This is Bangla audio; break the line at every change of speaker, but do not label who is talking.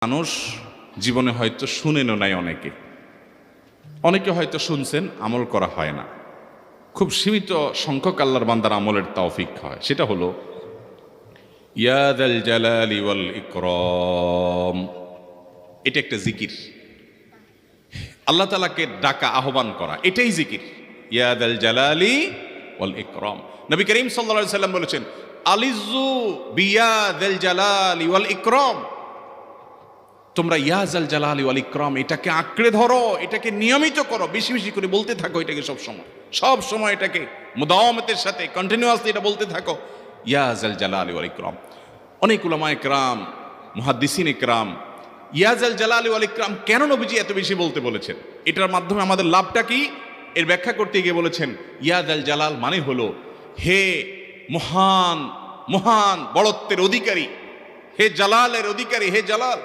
মানুষ জীবনে হয়তো শুনেনও নাই, অনেকে হয়তো শুনছেন, আমল করা হয় না। খুব সীমিত সংখ্যক আল্লাহর বান্দার আমলের তৌফিক হয়। সেটা হলো ইয়া যাল জালালি ওয়াল ইকরাম। এটা একটা জিকির, আল্লাহ তাআলাকে ডাকা, আহ্বান করা, এটাই জিকির। ইয়া যাল জালালি ওয়াল ইকরাম। নবী করিম সাল্লাল্লাহু আলাইহি সাল্লাম বলেছেন, আলিজু বিয়া যাল জালালি ওয়াল ইকরাম। তোমরা ইয়া যাল জালালি ওয়াল ইকরাম এটাকে আঁকড়ে ধরো, এটাকে নিয়মিত করো, বেশি বেশি করে বলতে থাকো এটাকে সব সময় এটাকে মুদাওয়ামাতের সাথে কন্টিনিউয়াসলি এটা বলতে থাকো, ইয়া যাল জালালি ওয়াল ইকরাম। অনেক উলামায়ে কেরাম, মুহাদ্দিসিন ইকরাম ইয়া যাল জালালি ওয়াল ইকরাম কেন নবীজি এত বেশি বলতে বলেছেন, এটার মাধ্যমে আমাদের লাভটা কি, এর ব্যাখ্যা করতে গিয়ে বলেছেন ইয়া যাল জালাল মানে হলো হে মহান মহান বড়ত্বের অধিকারী, হে জালালের অধিকারী, হে জালাল।